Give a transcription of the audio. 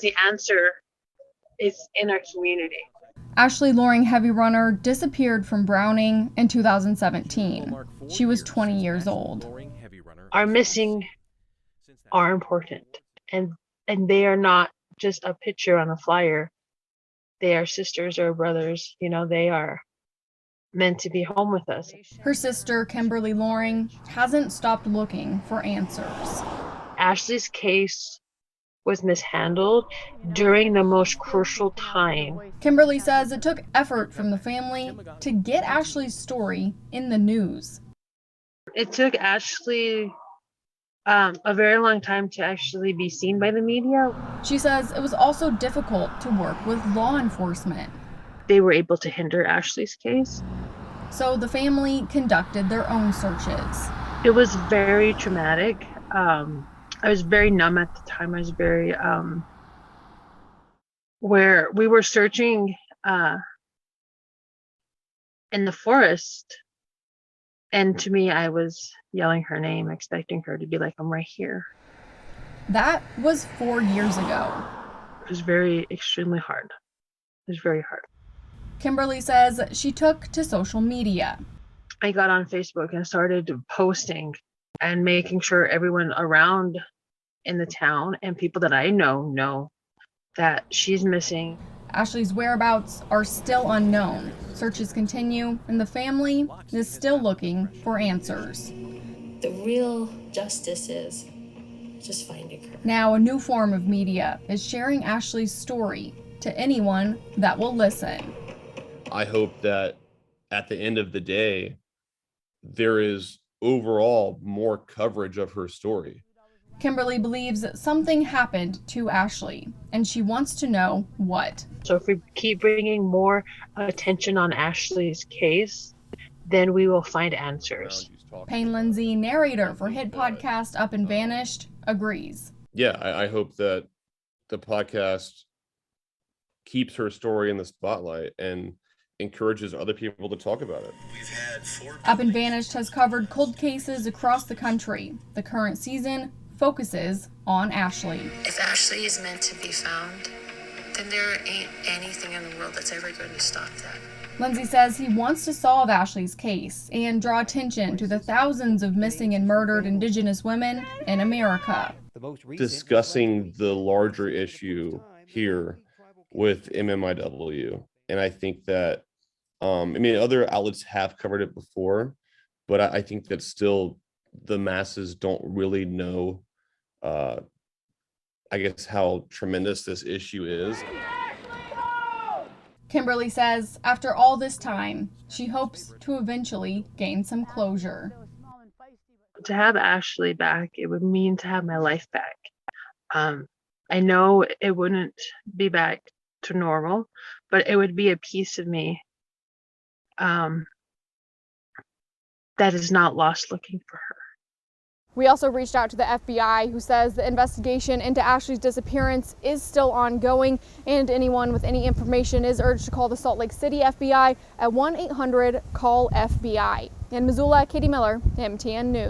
The answer is in our community. Ashley Loring Heavyrunner disappeared from Browning in 2017. She was 20 years old. Our missing are important, and they are not just a picture on a flyer. They are sisters or brothers. They are meant to be home with us. Her sister, Kimberly Loring, hasn't stopped looking for answers. Ashley's case was mishandled during the most crucial time. Kimberly says it took effort from the family to get Ashley's story in the news. It took Ashley a very long time to actually be seen by the media. She says it was also difficult to work with law enforcement. They were able to hinder Ashley's case. So the family conducted their own searches. It was very traumatic. I was very numb at the time. I was very, where we were searching in the forest. And to me, I was yelling her name, expecting her to be like, I'm right here. That was 4 years ago. It was extremely hard. It was very hard. Kimberly says she took to social media. I got on Facebook and started posting and making sure everyone around in the town and people that I know that she's missing. Ashley's whereabouts are still unknown. Searches continue, and the family is still looking for answers. The real justice is just finding her. Now, a new form of media is sharing Ashley's story to anyone that will listen. I hope that at the end of the day, there is overall more coverage of her story. Kimberly believes that something happened to Ashley, and she wants to know what. So if we keep bringing more attention on Ashley's case, then we will find answers. Payne Lindsay, narrator for hit podcast Up and Vanished, agrees. Yeah, I hope that the podcast keeps her story in the spotlight and encourages other people to talk about it. Up and Vanished has covered cold cases across the country. The current season focuses on Ashley. If Ashley is meant to be found, then there ain't anything in the world that's ever going to stop that. Lindsay says he wants to solve Ashley's case and draw attention to the thousands of missing and murdered Indigenous women in America. Discussing the larger issue here with MMIW. And I think that, other outlets have covered it before, but I think that still the masses don't really know, how tremendous this issue is. Kimberly says after all this time, she hopes to eventually gain some closure. To have Ashley back, it would mean to have my life back. I know it wouldn't be back to normal, but it would be a piece of me that is not lost looking for her. We also reached out to the FBI, who says the investigation into Ashley's disappearance is still ongoing, and anyone with any information is urged to call the Salt Lake City FBI at 1-800-CALL-FBI. In Missoula, Katie Miller, MTN News.